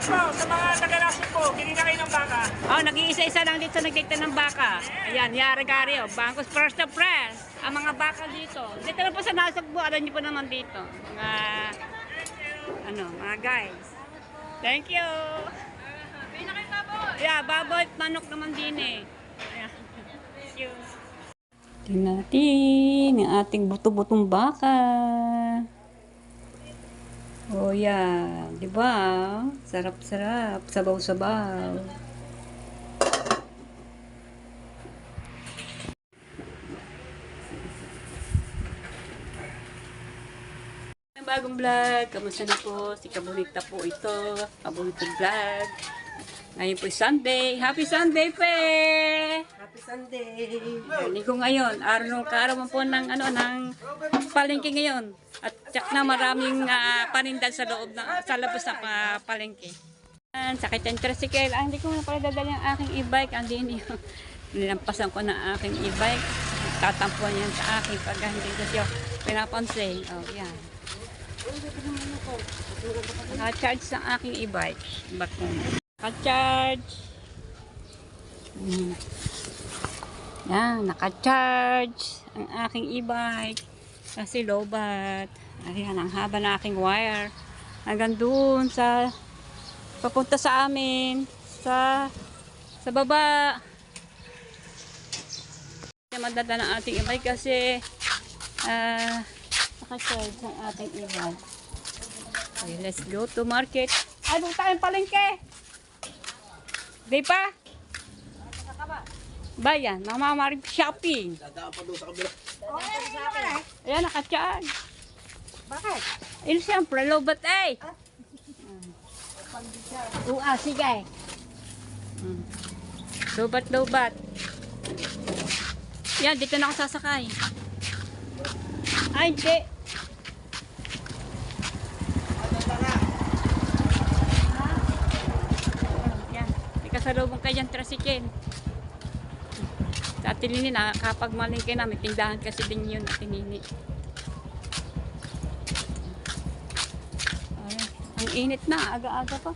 po, sa mga taga-Nasib po, bili na kayo ng baka. Oh, nag-iisa-isa lang dito nagtigtan ng baka. Ayan, yari-gari, oh. Bangkos first to press. Ang mga baka dito. Dito na po sa Nasugbu, alam niyo po naman dito. Mga guys. Thank you. Bili na kayo baboy. Yeah, baboy, manok naman din eh. Ayan. Thank you. Tingnan natin ang ating buto-butong baka. Oh, yan. Diba? Sarap-sarap. Sabaw-sabaw. Bagong vlog. Kamusta na po? Si Kabunita po ito. Kabunita vlog. Ngayon po Sunday. Happy Sunday, Pe! Happy Sunday! Linggo ngayon. Araw mo po ng palengke ngayon. At tsak na maraming panindan sa loob sa labas ng palengke. Sakit yung tricycle. Hindi ko na pala dadali ang aking e-bike. Nilampasan ko na aking e-bike. Tatampuan yan sa akin pag hindi ko siya pinapansin. Oh, yan. Naka-charge sa aking e-bike. Naka-charge. Yan, naka-charge ang aking e-bike. Kasi lobat. Ayan, ang haba na aking wire. Hanggang doon sa papunta sa amin. Sa baba. Madada ng ating e-bike kasi naka-charge ang ating e-bike. Okay, let's go to market. Ay, buta tayong palengke. Di pa? Bayan, mamamarig shopping. Ayan, naka-charge. Bakit? Yun siyempre, lobat eh. Sige. Lobat. Yan, dito na ako sasakay. Ay, hindi. Yan, may kasalubong kayo dyan, tricycle. Sa Atinini, kapag malingke na, may tindahan kasi din yun, Atinini. Ang init na, aga-aga pa.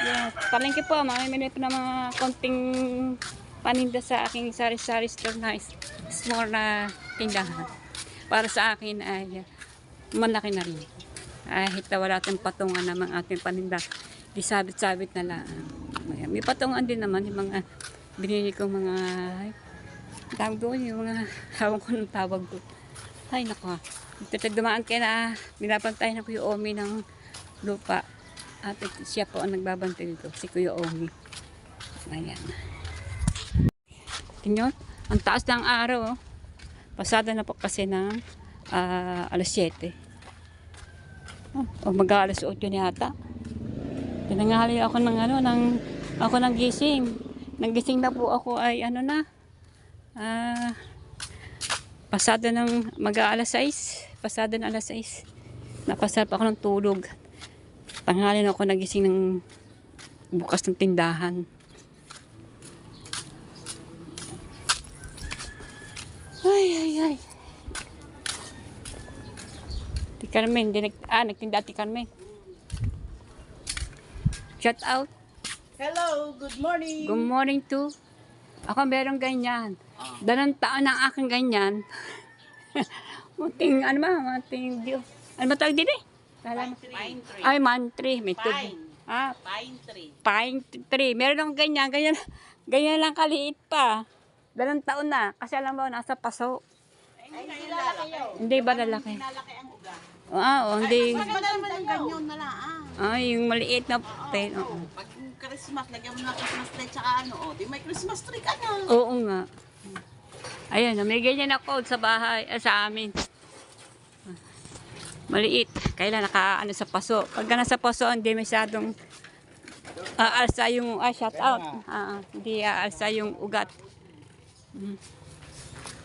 Yeah, palengke po, mamimili po ng mga konting paninda sa aking sari-sari store na small na tindahan. Para sa akin ay malaki na rin. Kahit wala tayong patungan ng ating paninda, di sabit-sabit na lang. May patungan din naman yung mga binili kong mga tawag doon, yung mga hawang ko ng tawag doon. Ay nako, dito dumaan kaya na binabantay na Kuya Omi ng lupa. At siya po ang nagbabantay dito, si Kuya Omi. Ayan. Tingnan, ang taas ng araw. Pasada na po kasi ng alas 7. Mag-alas 8 yata. Tinanghali ako ng gising. Nagising na po ako ay pasada ng mag-alas 6. Pasada ng alas 6. Napasarap ako ng tulog. Tanghali na ako nagising ng bukas ng tindahan. Ay. Ti Carmen, nagtinda Ti Carmen. Shout out. Hello, good morning! Good morning to. Ako meron ganyan. Dalang taon ng aking ganyan. Munting, Diyos. Ano ba tawag din eh? Pine tree. Ay, man tree. May tubig. Pine tree. Pine tree. Meron akong ganyan ganyan lang kaliit pa. Dalang taon na. Kasi alam mo, nasa paso. Ay, hindi lalaki yun. Hindi ba lalaki? Hindi lalaki ang uga. Hindi. Maganda naman yung ganyan na lang. Ay, yung maliit na pen. Pag Christmas, lagyan mo na Christmas tree tsaka di may Christmas tree ka na. Oo nga. Ayan, may ganyan ako sa bahay, sa amin. Maliit. Kailan sa paso. Pag nasa paso, hindi masyadong aalsa yung, shout out. Hindi aalsa yung ugat.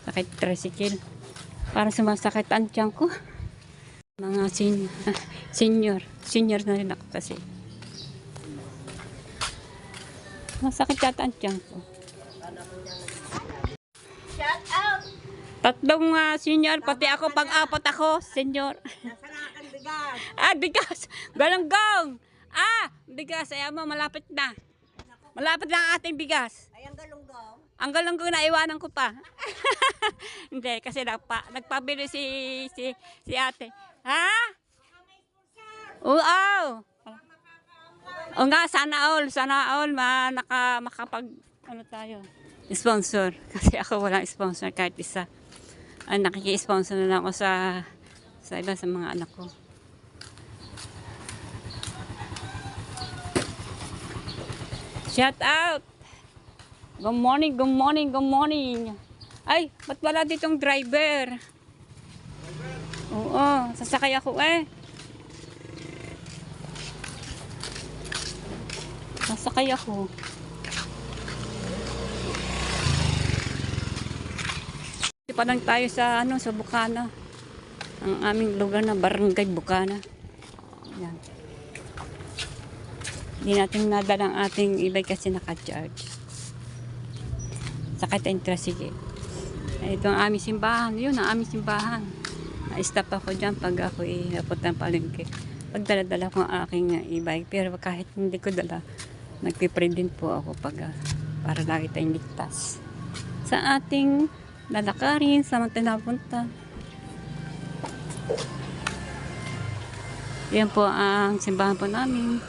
Sakit tricycle. Parang sumasakit ang tiyan ko. Mga senior na rin ako kasi. Masakit yata ang tiyan ko. Shout out! Tatlong senior, pati ako, pag-apat ako, senior. Nasa na kang bigas. Bigas! Galunggong! Bigas. Ayaw mo, malapit na. Malapit na ang ating bigas. Ay, ang galunggong. Ang galunggong na iwanan ko pa. Hindi, kasi nagpabili si ate. Ha? Oo! O nga, sana all, makapag, tayo, sponsor. Kasi ako walang sponsor kahit isa. Nakiki-sponsor na lang ako sa iba, sa mga anak ko. Shout out! Good morning, good morning, good morning. Ay, ba't wala ditong driver? Oo, sasakay ako Sasakay ako. Pa lang tayo sa sa Bukana. Ang aming lugar na Barangay Bukana. Yan. Hindi natin nadala ang ating e-bike kasi naka-charge. Sakay tayong tricycle. Ito ang aming simbahan. Yun ang aming simbahan. Na-stop ako dyan pag ako napunta ng palengke. Pag dala-dala ko ang aking e-bike. Pero kahit hindi ko dala, nagpipray din po ako para lagi tayong ligtas sa ating lalakarin sa mga tinapunta. Yan po ang simbahan po namin.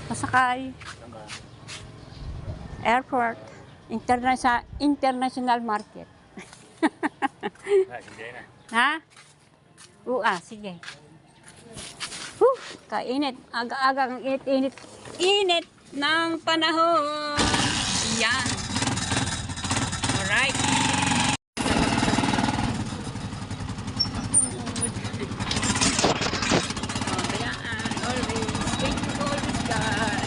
Pasakay. Airport. International market. Ha? Sige. Kainit. Aga-agang init ng panahon. Yan. Alright. Always. Thank you always, God.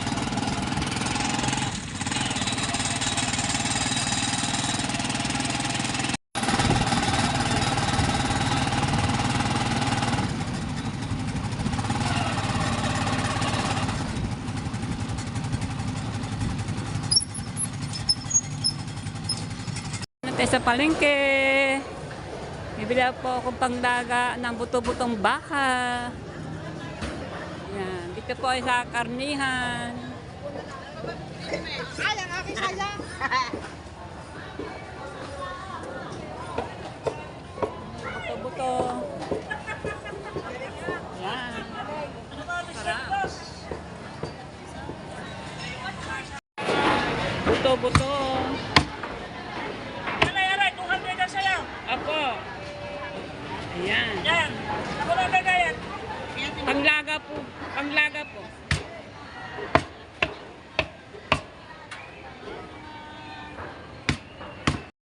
Sa palengke, bibili po akong pangdaga ng buto-butong baka. Yan. Dito po ay sa karnihan. Buto-buto. Yan. Sarap. Buto-buto. Apo. Ayan. Yan. Ako lang nagayan. Panglaga po. Panglaga po.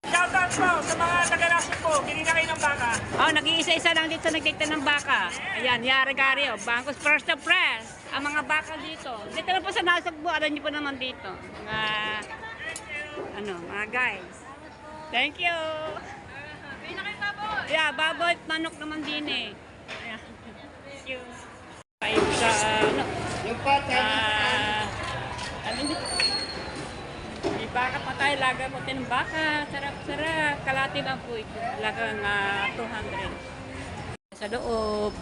Shoutout po sa mga taga-Nasib po. Bili na kayo ng baka. Nag-iisa-isa lang dito nagdikta ng baka. Ayan, yari-gari. Bangkos first to press. Ang mga baka dito. Dito lang po sa Nasugbo. Alam niyo po naman dito. Mga guys. Thank you. Bili na kayo baboy. Yeah, baboy, manok naman din eh. Ayan. Thank you. Tayo sa Yung patay. May baka pa tayo, laga po ng baka. Sarap-sarap. Kalati lang po ito. Lagang 200. Sa loob.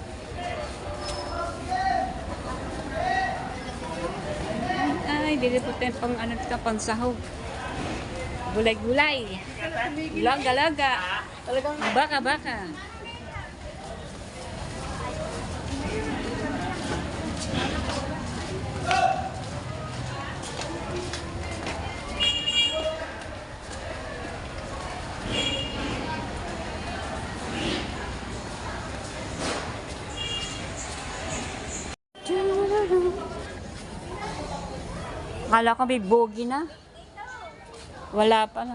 Ay, dili po tayo pang sahog. Gulay-gulay. Laga-laga. Baka-baka. Akala ko may bogi na. Wala pa na.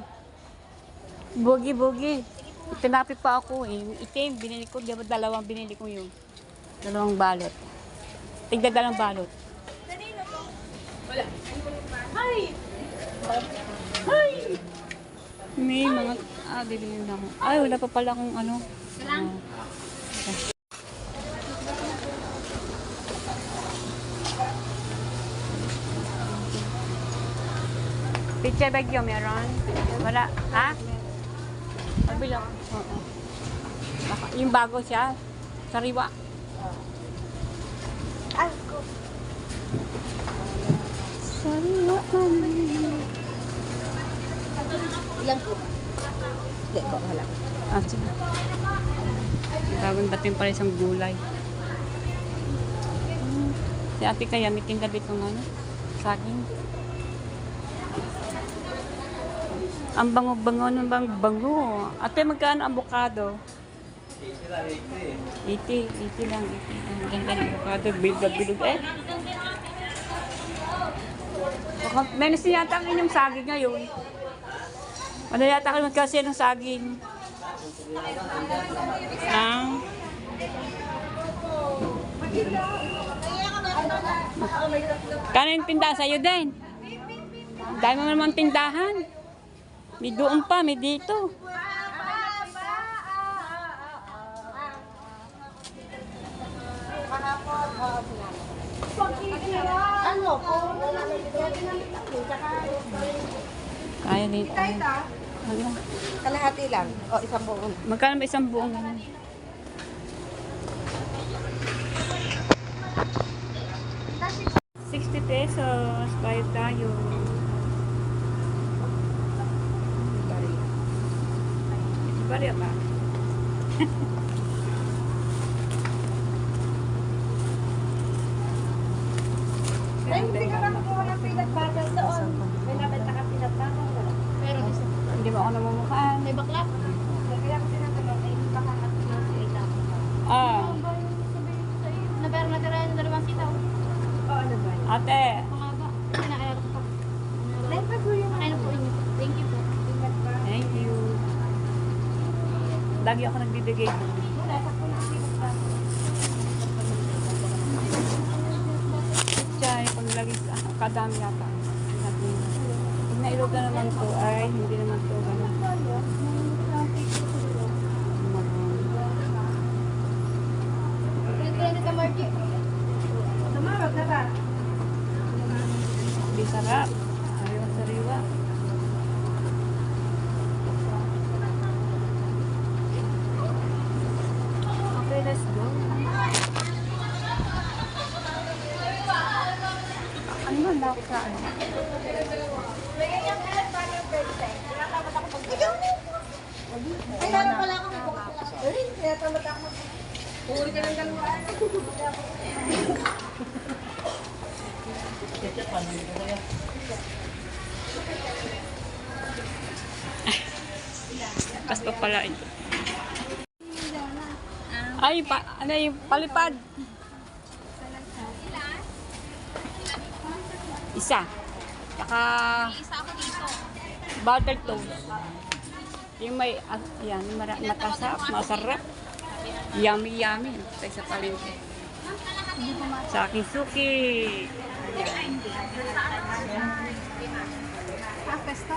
Bogi. Tinapit pa ako eh. Itim, binili ko. Diba dalawang binili ko yun. Dalawang balot. Tigda dalawang balot. Wala. Hi! May mga... bibili na ako. Ay, wala pa pala akong ano. Pizza bagyo meron? Wala. Ha? Mabilang. Oo. Yung bago siya. Sariwa. Sariwa kami. Ilan po? Hindi ko, wala. Ah, sige. Bagong dating pala isang gulay. Si ate kaya may tinda dito ng ano? Saging. Ang bango-bango ng bango. Ate, magkano ang avocado? 80 lang. 80. Ang ganda ng avocado. Bilog eh. Menos yata ang inyong saging ngayon. Ano yata kayo magkasi ng saging? Ah. Kano yung tindahan sa'yo din? Dahil mo naman tindahan. May doon pa, may dito. Ano po? Kaya dito. Ano? Kalahati lang. O, isang buong. Magkano ba isang buong ganun? ₱60. Bayad tayo. Bari ba? Ay, hindi ka na makuha ng peanut butter doon. May nabenta ka peanut butter. Pero Hindi ba ako namumukhaan? may bakla. Kaya ko tinatanong, ay hindi pa kakatulong sa ilang. Ah, Na pero natira yung dalawang sitaw. Oo, ano ba? ate. Pangaba. Kinaalala ko pa. Lepas po yung ano po inyo. Thank you po. Thank you. Lagi ako nagbibigay. Lepas po ng peanut butter. Chay, kung lagi kadami yata. Pag nailog na naman to, ay hindi naman to gano'n. Nagkaya ka, Margie. Tumawag na ba? Hindi sarap. Sariwa-sariwa. Okay, let's go. Ano ba na ako sa ano? Ay, lalo pala ako. Kaya tamad ako. Uri ka ng dalawa. Basta pala ito. Ay, ano yung palipad? Isa. Saka butter toast. Yung may, yan, masarap. Yummy, yummy. Tayo sa palengke. Sa aking suki. Ah, pesto.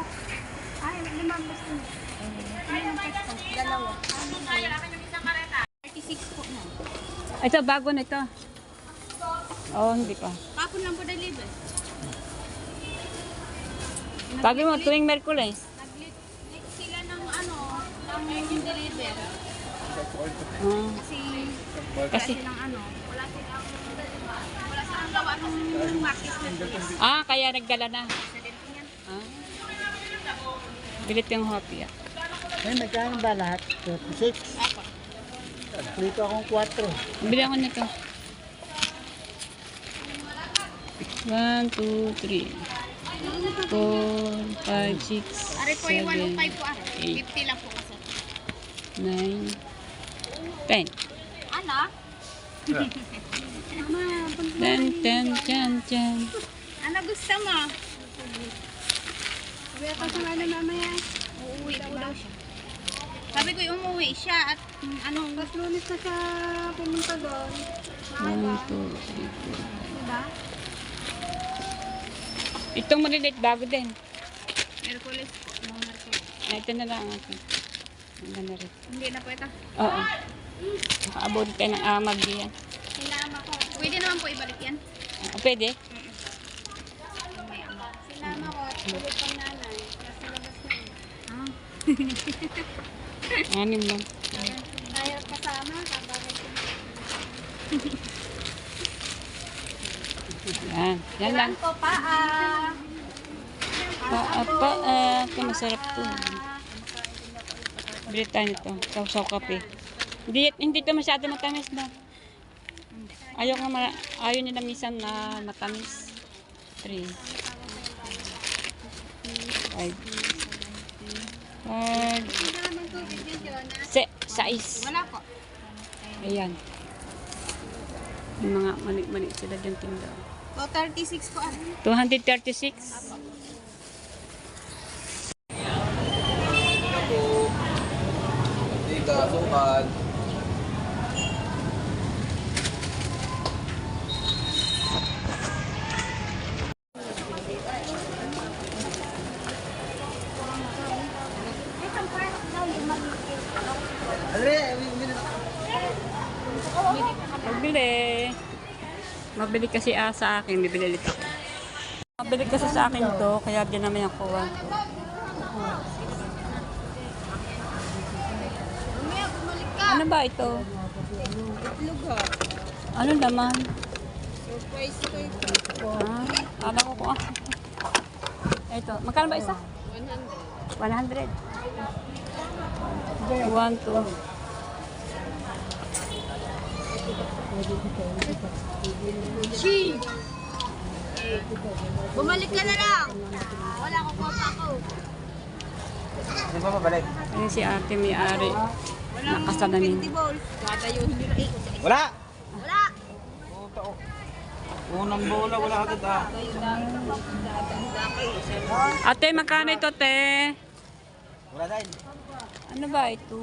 Ay, limang pesto. Limang pesto. Dalawa. 36 po na. Ito, bago na ito. Oh, hindi pa. Kapon lang po deliver. Sabi mo, tuwing Merkules. Nag-lit sila ng ano, ng deliver. Kasi, Silang ano, wala silang gawa ng market na sila. kaya nagdala na. Ah. Bilit yung happy. Ay, magkano ba lahat? 36. Dito akong 4. Bili ako nito. 1, 2, 3, 4, 5, 6, Ari po yung 7, 105 po ari. 8, 50 lang po kasi. 9, 10. Ano? Ten. Ano gusto mo? Sabi ako sa ano mamaya. Uuwi po daw siya. Sabi ko umuwi siya at anong... Tapos lunes na siya pumunta doon. 1, 2, 3, 4. Diba? Itong maliliit bago din. Merkulis po. Mga Merkulis. Ito na lang ako. Ang ganda rin. Hindi na po ito. Oo. Nakaabot tayo ng amag diyan. Sinama ko. Pwede naman po ibalik yan. Pwede? Sinama ko at ulit pang Anim lang. Ayaw kasama. Kabagay ko. Yan lang. Ko paa. Ito masarap to. Bili tayo nito. Sausaw kape. Hindi ito masyado matamis na. Ayaw nila minsan na matamis. 3 5 6. Wala po. Ayan. Yung mga mani sila dyan tinda. 236 po. 236. Tiga, sukal. Magbili. Mabili kasi sa akin. Bibili ulit ako. Mabili kasi sa akin to. Kaya dyan naman yung kuha ko. Ano ba ito? Ano naman? Surprise ko ito. Alam ko kung ito. Magkano ba isa? 100. 100. 1, 2. Bumalik ka na lang. Wala ko pa ako. Hindi pa mabalik? Ayun si ate may-ari. Nakasalamin. Wala! Wala. Unang bola, wala agad ah. Ate, magkano ito, te? Wala din. Ano ba ito?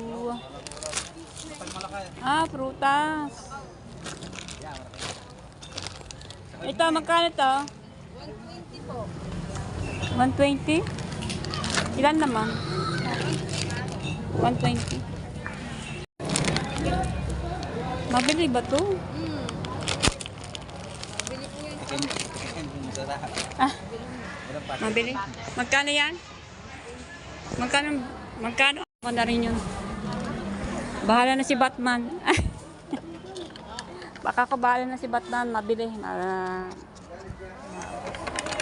Prutas. Ito, magkano ito? 120 po. 120? Ilan naman? 120. Mabili ba to? Mabili? Magkano yan? Magkano? Ako na rin yun. Bahala na si Batman. Baka ko bahala na si Batman. Mabili.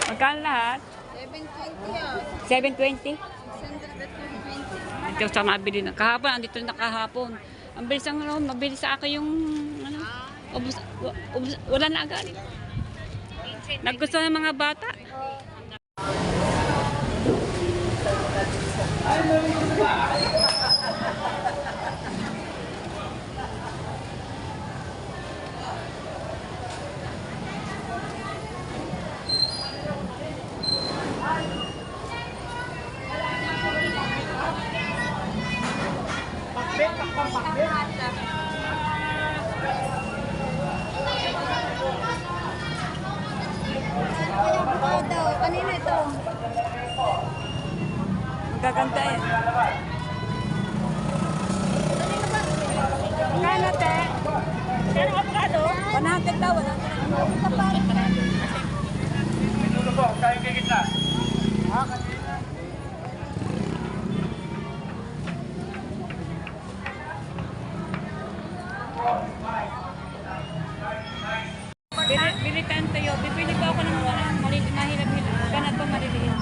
Magkano lahat? 720 yan. 720? 620. Ito sa mabili na. Kahapon, andito na kahapon. Ang bilis ang mabili sa akin yung wala na agad. Nagusto ng mga bata. Kanina ito. Magaganda eh. Kano te? Kano avocado? 100 daw. 100. Ito po, kain kay kita. Bili tayong tayo. Bibili pa ako ng mahilap-hilap. Ganito maliliit.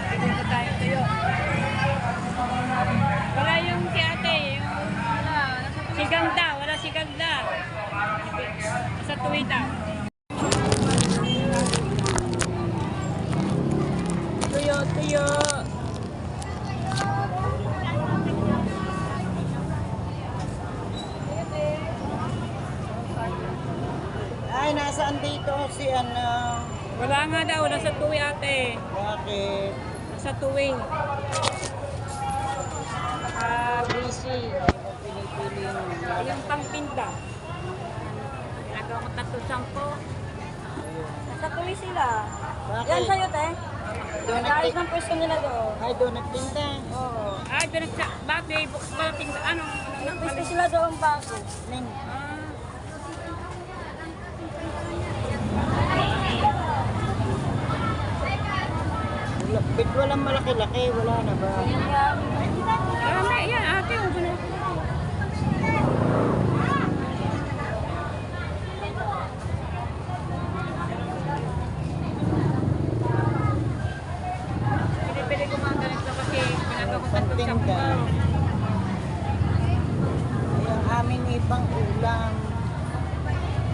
Bibili pa tayo tayo. Wala yung si ate. Si Ganda. Wala si Ganda. Sa tuwida. Tuyo, tuyo. Ay, nasaan dito si ano? Wala nga daw. Nasa tuwi ate. Bakit? Nasa tuwi. Busy. Pinipili mo. Yung pangpinda. Nagawa ko 3-10. Nasa tuwi sila. Bakit? Yan sa'yo, te. Doon Nag-ayos nagtinda. ng pwesto nila doon. Ay, doon nagtinda. Oo. Ay, doon nagsa... Bakit? Bukas ba tinda? Ano? Nagpwesto sila doon bago. Ning, Ah. lapit walang malaki-laki, wala na ba? Marami, yan ate, huwag na. Pili-pili ko mga ganito kasi pinagamutan ko siya Pantinda. po. Yung aming ibang ulam.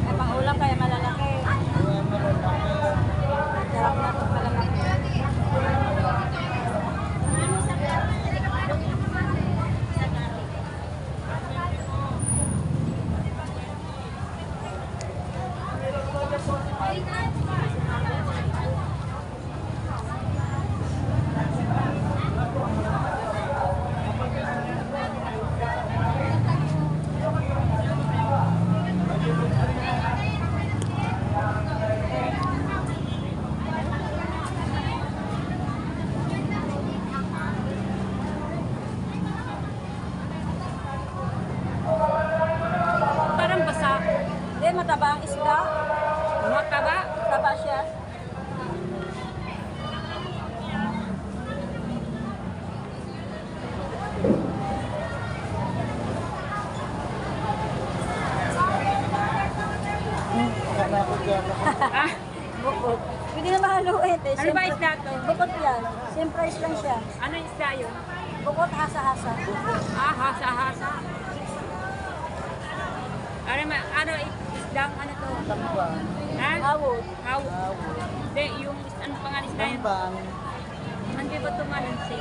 Ay, pang ulam kaya malalaki. Kaya malalaki. Sarap na ito malalaki. Parang basa. Hindi, mataba ang isda. Mataba. Mataba siya. Kala ko dyan ako. Ah, Bukod. Pwede na mahaluin. Eh. ano ba isda to? Bukod yan. Same price lang siya. Ano isda yun? Bukod, hasa-hasa. Ah, hasa-hasa. Ano, isdang ano to? Tambang. Ha? Hawod. How? Hindi, yung ano pangalan isda yun? Tambang. Hindi ba tumalansi?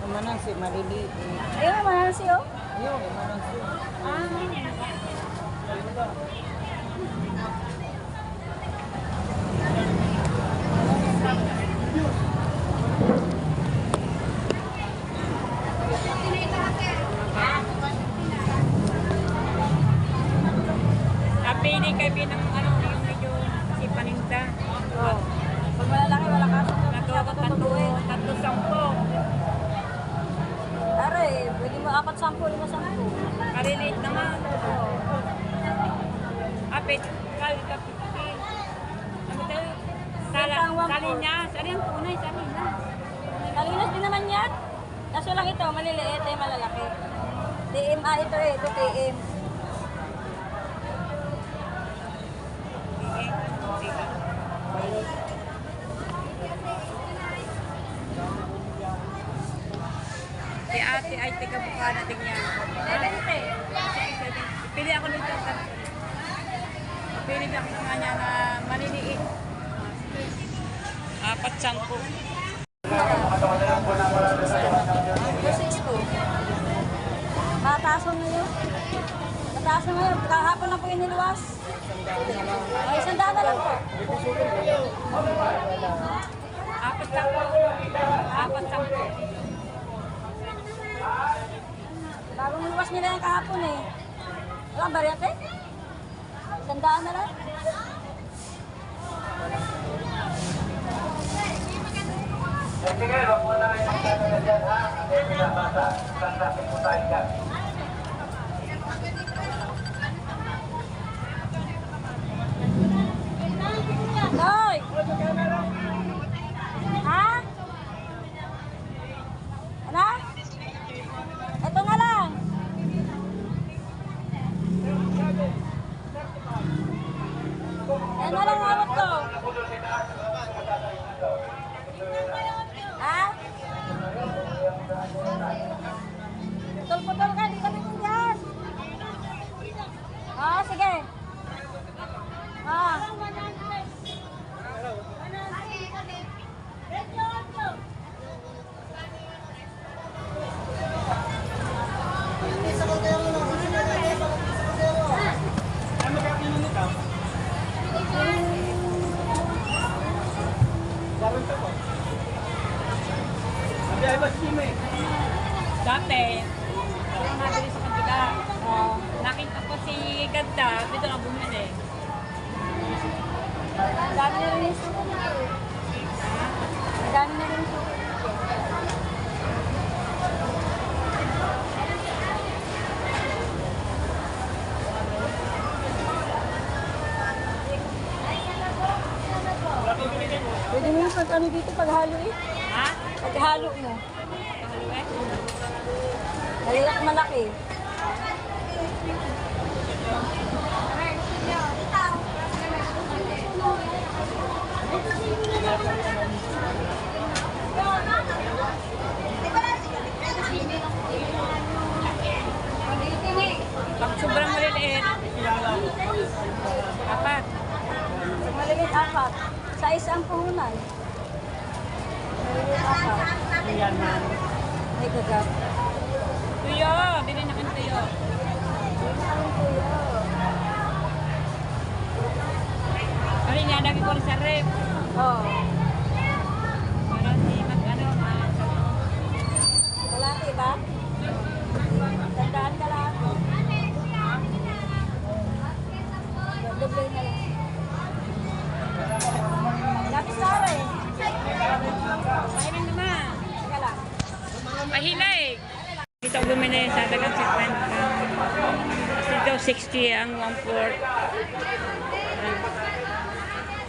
Manansi, maliliit. Ayun naman, siyo. Ayun, manansi. Ah, napili kami ng ano, yung medyo si paninda. Oh. Pag malalaki, wala ka. Tatlo sampo. Are, pwede mo 4-10, 5-10. Karelate naman. Apit, kapit. Ano tayo? Salinas. Ano yung tunay? Salinas. Malinis din naman yan. Kaso lang ito, maliliit eh, malalaki. TM, ito eh, ito TM. Si ate ay tiga Bukana din yan. 70. Pili ako nito. Pili ako sa kanya na maliliit. 4-10. Mataas na yun. Mataas na ngayon. Kahapon na po yung niluwas. Ay, 100 na lang po. 4-10. Bagong niluwas nila yung kahapon eh. Wala, bariyate? 100 na lang. Hoy! Ha? Ano? Ito na lang. Yan na lang hawak ko. Ha? Putol-putol ka, di kami kung yan. Ah, sige. Ah. Dati, yung nabili sa kanila, nakita ko si Ganda, dito na bumili. Dami na rin yung suko na. Dami na rin yung suko. Pwede mo yung pag ano dito paghalo eh. Ha? Paghalo mo. Kahaluin? Naliyak malaki. Pag sobrang maliliit. Apat. Malilit apat. Sa isang puhunan. Malilit apat. May gagap. Tuyo. Bili na kang tuyo. Ano niya, lagi ko rin sa rep. Oo. Para di mag-ano, Kalaki ba? Tandaan ka lang. Doble na lang. Lapis na rin. Mahiling naman. Teka lang. Mahilig. Dito ako bumili sa dagang 50. Kasi daw 60 ang 1/4.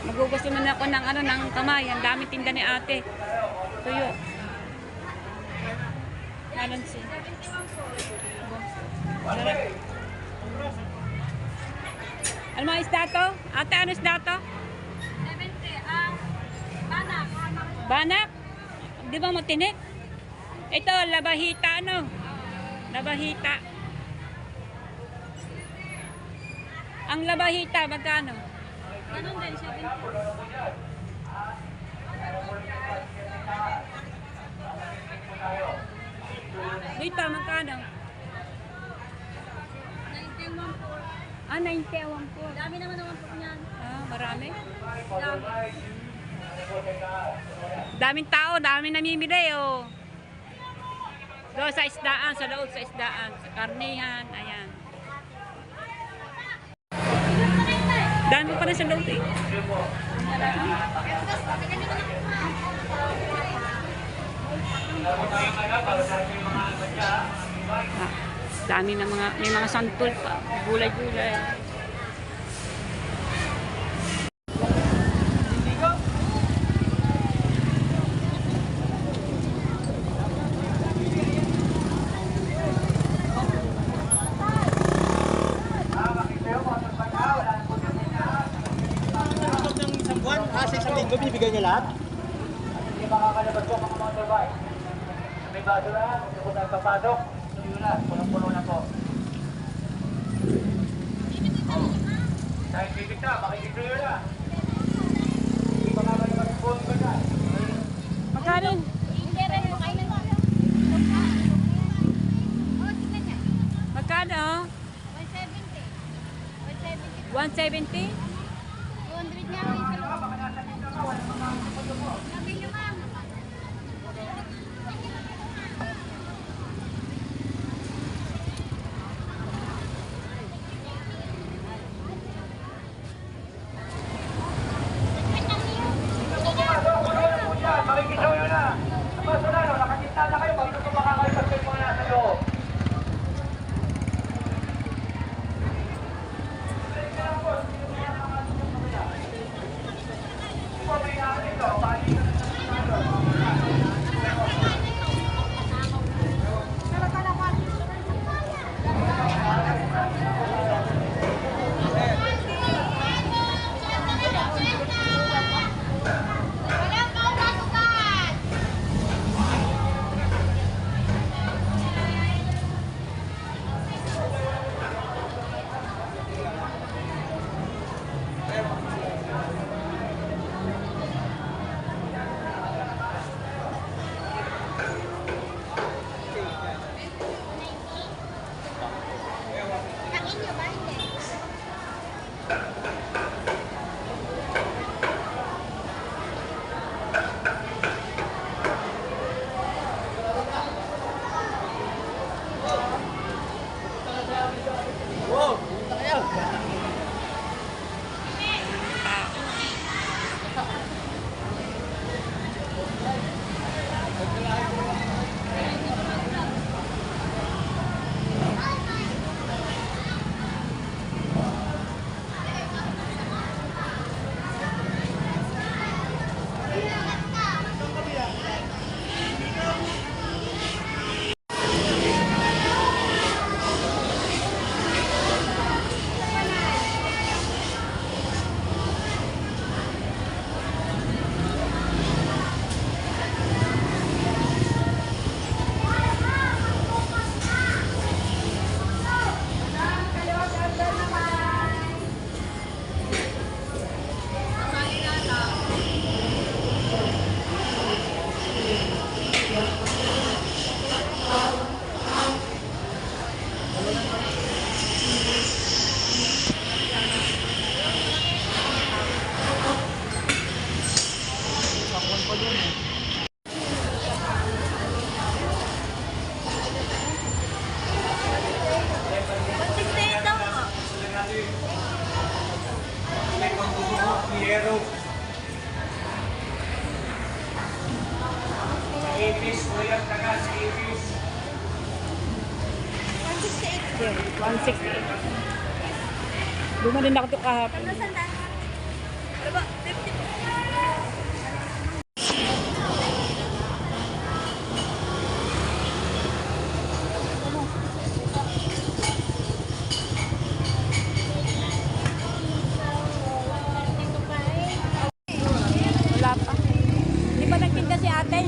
Magugusto mo na ako ng ano ng kamay. Ang dami tinda ni ate. Tuyo. Kanan si. Sarap. Ano mga isda to? Ate, ano isda to? 70. Banak. Banak? Di ba matinik? Ito, labahita ano? Labahita. Ang labahita, magkano? Ganun din, 70. Dito, magkano? 91 po. 91 po. Dami naman naman po niyan. Marami? Dami. Daming tao, daming namimili, oh. Doon sa isdaan, sa loob sa isdaan, sa karnihan, ayan. Dami pa rin sa loob, eh. Dami na mga, may mga santol pa, gulay-gulay. Isang buwan, sa isang linggo, binibigay niya lahat? Hindi makakalabas po mga motorbike. May basura, hindi po nagpapasok. Tuyo na, punong-puno na po. Dahil bibig na, makikituyo na. Hindi makakalabas po ang ganyan. Magkano? Hindi rin mo kayo na. Magkano? 170. 170? 200 niya. Sabi niyo ma'am. Makikituyo na. Basura, no, nakakita na kayo. Bakit ito makakalabas kayo mga nasa loob? ko dun eh. Ipis, kuya, taga sa ipis. 168. Bumali na ako ito kahapon. Wala pa. Di ba nagtinda si ate?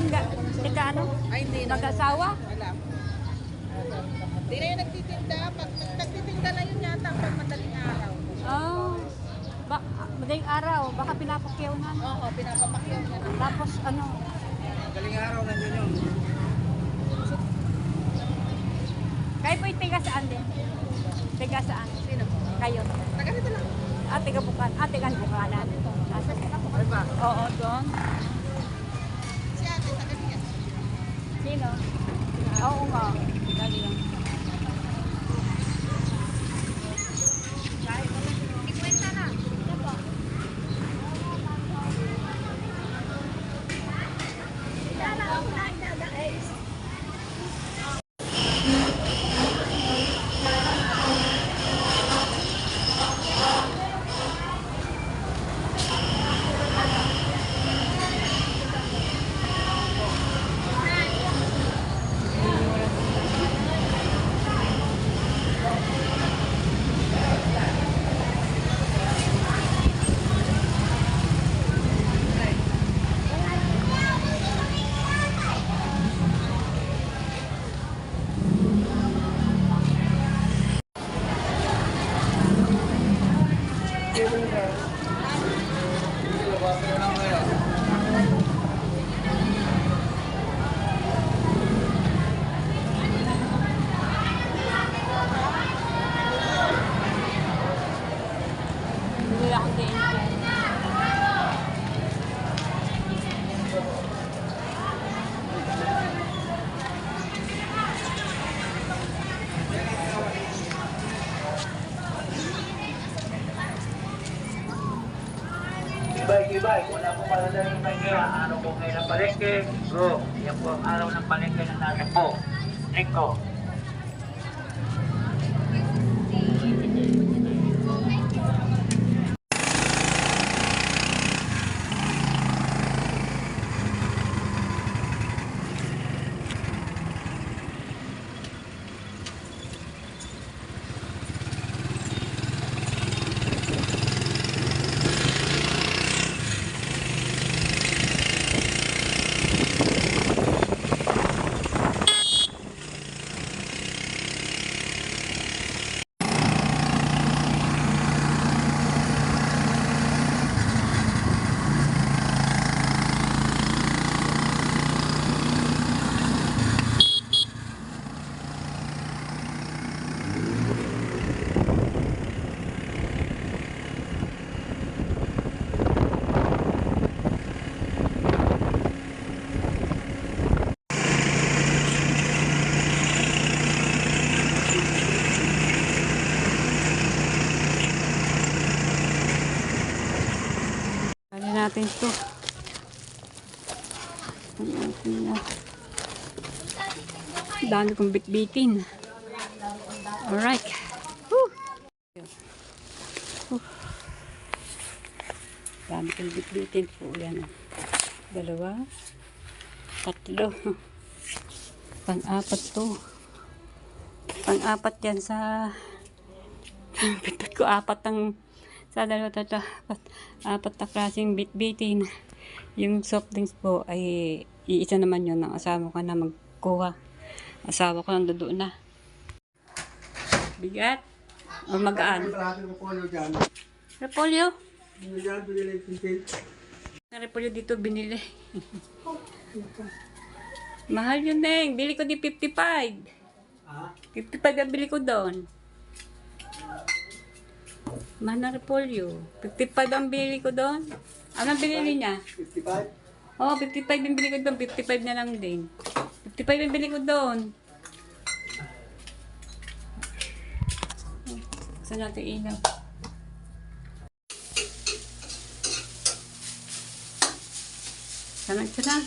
Tika ano? Ay, hindi na. Mag-asawa? Wala. Hindi na yung nagtitinda. Pag nagtitinda na yun yata pag madaling araw. Oh. Madaling araw. Baka pinapakyaw na. Oo, pinapapakyaw niya na. Tapos ano? Galing araw nandiyan yun. Kayo po yung tiga saan din? Tiga saan? Sino po? Kayo? Taga nito lang. Tiga Bukan. Tiga Bukanan. Ay ba? Oo, doon. Si ate, taga niya. Sino? Oo nga. Dali lang. Hindi ako din. Ibay, wala po maladaling palengke. Araw po ngayon ng palengke. Bro, yan po ang araw ng palengke ng natin po. Lingko. Natin ito. Dami kong bitbitin. Alright. Woo! Dami kong bitbitin po. Yan. 2, 3. Pang-apat to. Pang-apat yan sa pitot ko 4 ang sa 2, 3, 4 na klaseng bitbitin. Yung soft drinks po ay iisa naman yun ng asawa ko na magkuha. Asawa ko nang doon na. Bigat o magaan? Repolyo dyan. Repolyo? Yan, binili yung Na repolyo dito binili. Mahal yun Neng. Bili ko di 55. 55 ang bili ko doon. Mahal na repolyo. 55 ang bili ko doon. Anong binili niya? 55? Oh, 55 yung bili ko doon. 55 na lang din. 55 yung bili ko doon. Saan natin ilaw? Saan ito na?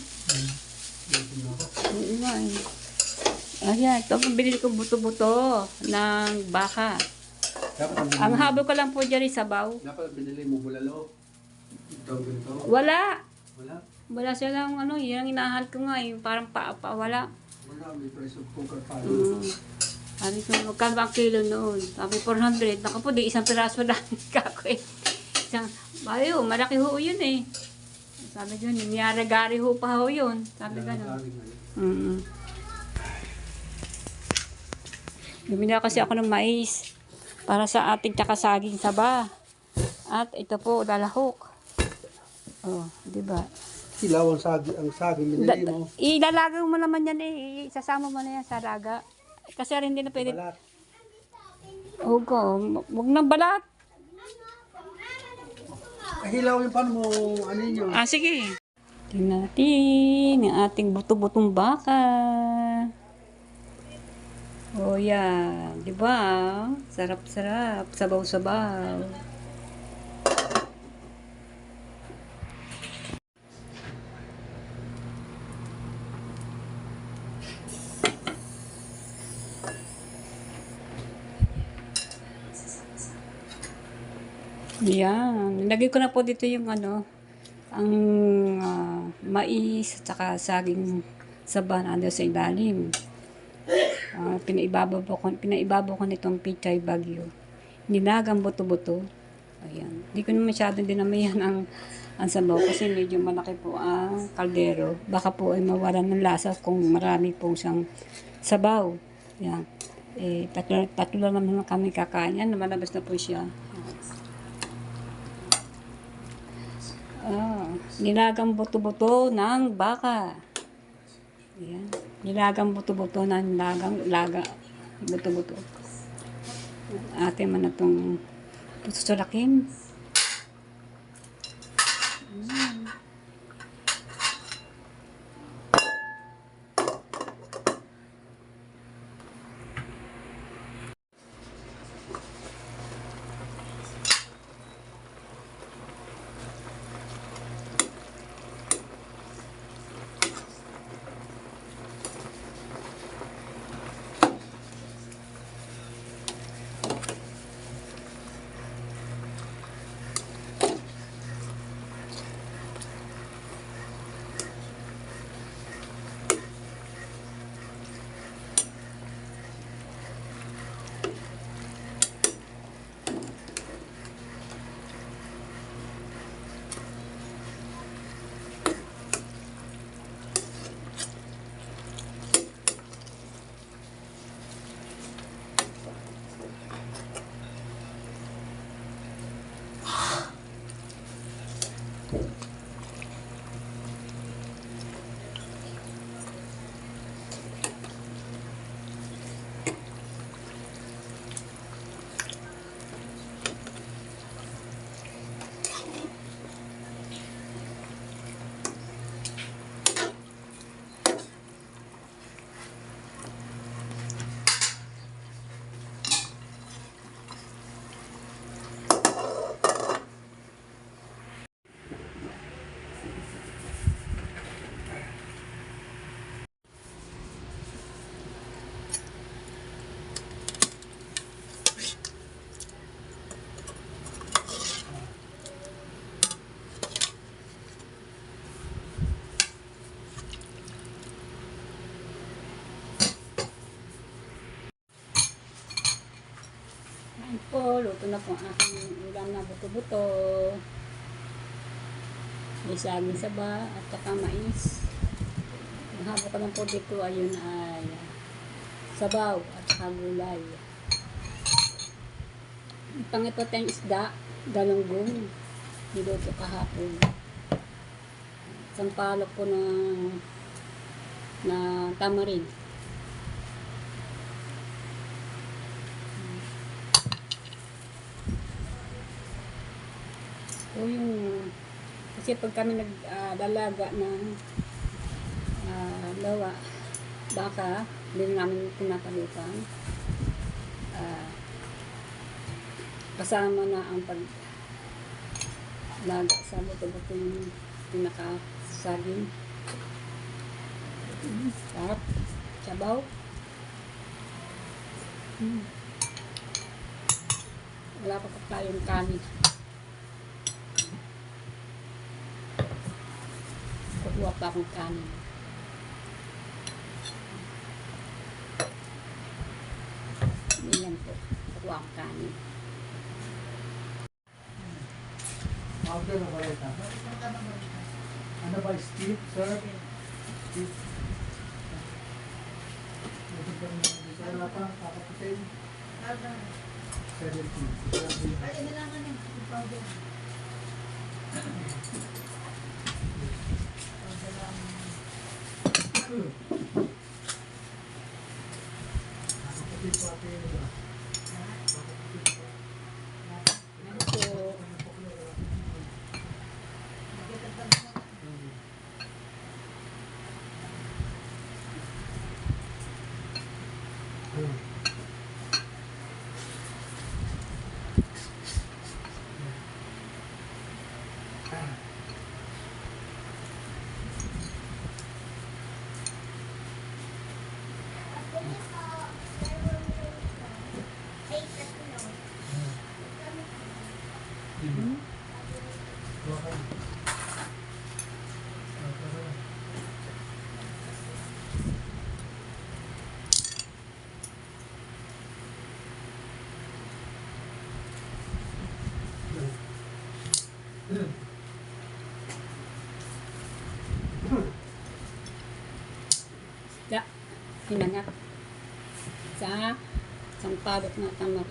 Oo nga eh. Ayan, ito ang binili ko buto-buto ng baka. Ang habol ko lang po dyan ay sabaw. Dapat binili mo bulalo. Ito, ganito. Wala. Wala. Wala silang ano, yun ang inahal ko nga, yung parang wala. Wala, may price of cooker pa. Sabi ko, magkano ba ang kilo noon? Sabi, 400. Naku po, di isang piraso lang kako eh. Isang, bayo, malaki ho yun eh. Sabi ko, niyaragari ho pa ho yun. Sabi ko, no. Bumili kasi ako ng mais para sa ating tsaka saging saba. At ito po, lalahok. Oh, di ba? Silaw ang saging binili mo. Ilalagay mo naman yan eh. Isasama mo na yan sa raga. Kasi rin hindi na pwede. Balat. Huwag nang balat. Hilaw yung paano mo, ano nyo? Ah, sige. Tingnan natin ang ating buto-butong baka. Oh, yan. Di ba? Sarap-sarap. Sabaw-sabaw. Yan. Nilagay ko na po dito yung ano, ang mais at saka saging saba na sa ilalim. Pinaibabaw ko nitong pichay bagyo. Nilagang buto-buto. Ayan. Hindi ko na masyadong dinamayan ang sabaw kasi medyo malaki po ang kaldero. Baka po ay mawalan ng lasa kung marami po siyang sabaw. Ayan. Eh, tatlo lang naman kami kakain yan. Malabas na po siya. Nilagang buto-buto ng baka. Ayan. Nilagang buto-buto ng buto-buto. Ate man na itong susulakin. Po, luto na po ang aking ulam na buto-buto. May saging saba at saka mais. Ang habo ko lang po dito ayun ay sabaw at saka gulay. Pangito tayong isda, galunggong. Niluto kahapon. Isang palok po na tamarin. O yung Kasi pag kami nagdalaga ng lawa, baka, hindi namin pinapalitan. Kasama na ang paglaga sa buto-buto yung pinakasaging. Sarap. Sabaw. Wala pa tayong kanin. Kukuha pa akong kanin. Yan po. Kukuha akong kanin. Order na ba ito? Ano ba, Steve, sir? Steve. Ito pa rin naman. Wala pa, kakaputin. 17. Ay, nilangan yung powder. Kakaputin pa ate yun ba? Ya, hinangap. Sa sampalok na tamar.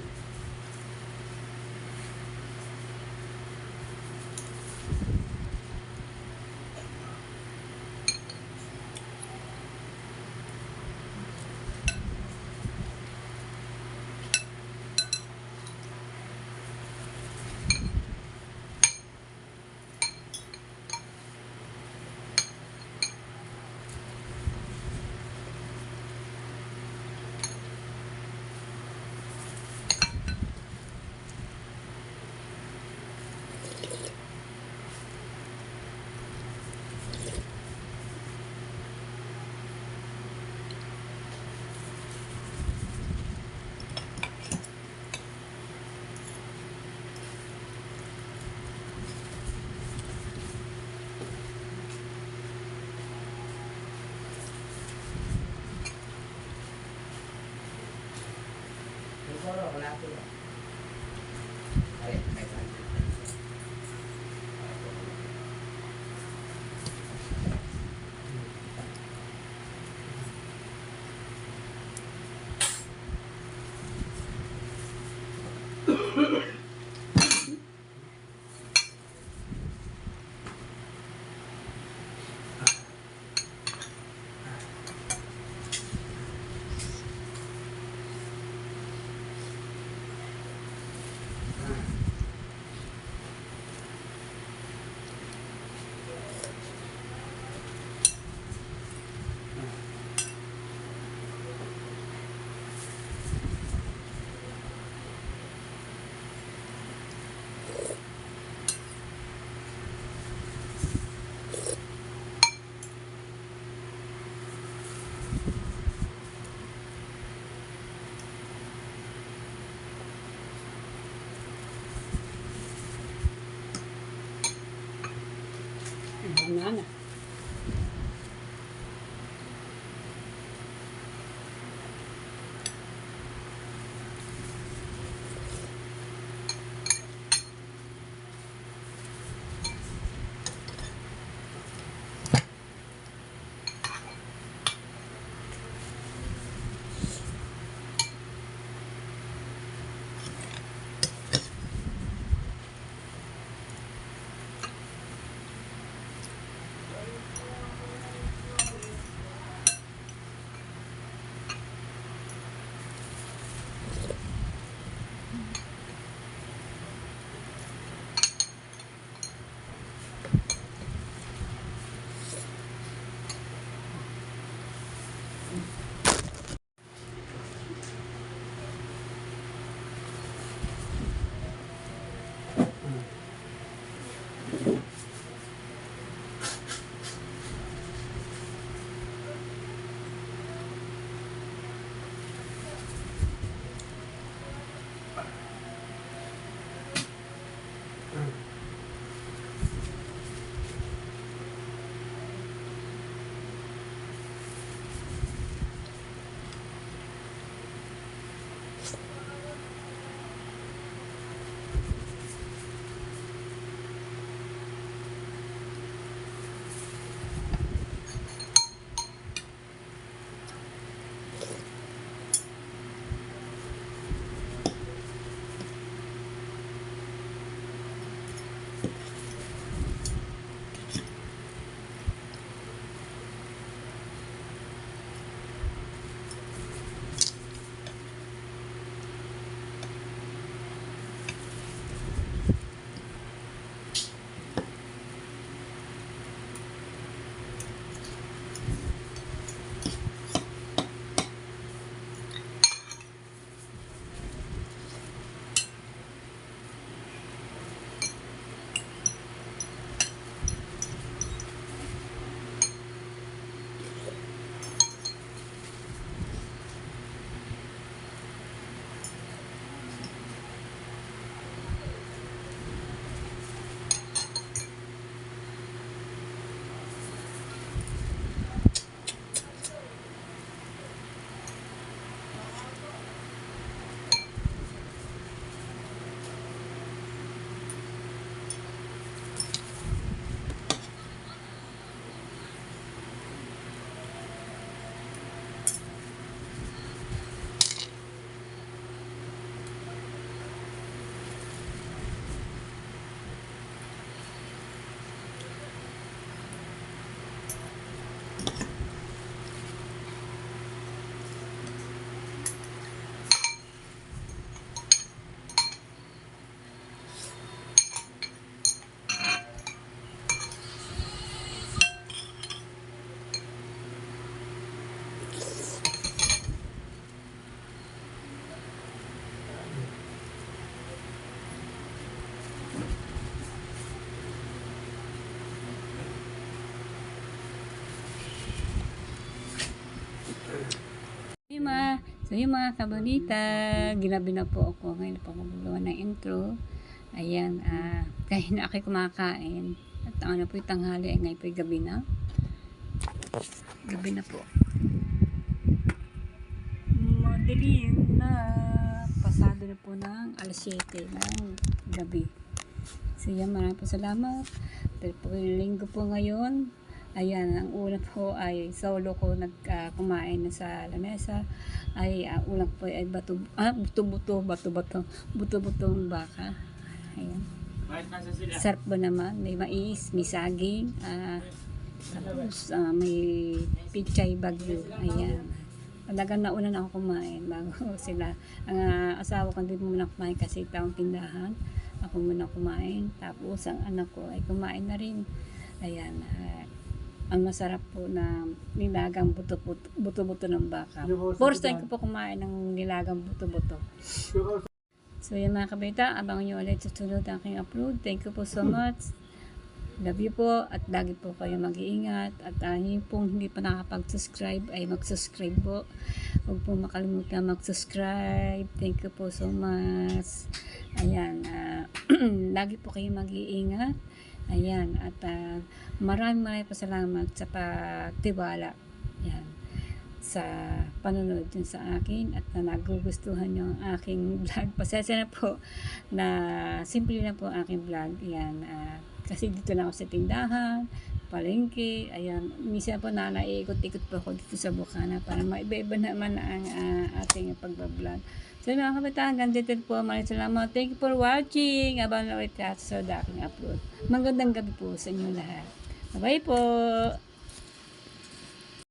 So yung mga kabalita, ginabi na po ako. Ngayon po ako magawa ng intro. Ayan, kahit na ako'y kumakain. At ano po yung tanghali, ay ngayon po yung gabi na. Gabi na po. Madilim na. Pasado na po ng alas 7 ng gabi. So yan, maraming po salamat. Dahil po yung linggo po ngayon. Ayan, ang una po ay solo ko kumain na sa lamesa. Ay ulang po ay buto-butong baka. Ayan. Sarap ba naman? May mais, may saging, tapos may pichay bagyo. Ayan. Talagang nauna na ako kumain bago sila. Ang asawa ko hindi muna kumain kasi taong tindahan. Ako muna kumain. Tapos ang anak ko ay kumain na rin. Ayan. Ang masarap po na nilagang buto-buto ng baka. First time ko po kumain ng nilagang buto-buto. So yan mga kabita, abangan nyo ulit susunod ang aking upload. Thank you po so much. Love you po at lagi po kayo mag-iingat. At yun pong hindi pa nakapag-subscribe ay mag-subscribe po. Huwag po makalimutan mag-subscribe. Thank you po so much. Ayan, lagi po kayo mag-iingat. Ayan, at maraming pasalamat sa pagtiwala. Ayan, sa panonood yun sa akin at na nagugustuhan nyo ang aking vlog. Pasensya na po na simple lang po ang aking vlog. Ayan, kasi dito na ako sa tindahan, palengke. Ayan, minsan po na naiikot-ikot po ako dito sa Bukana para maiba-iba naman ang ating pagbablog. So mga kabataan, ganito po. Maraming salamat. Thank you for watching. Abangan ulit sa aking upload. Magandang gabi po sa inyo lahat. Bye po!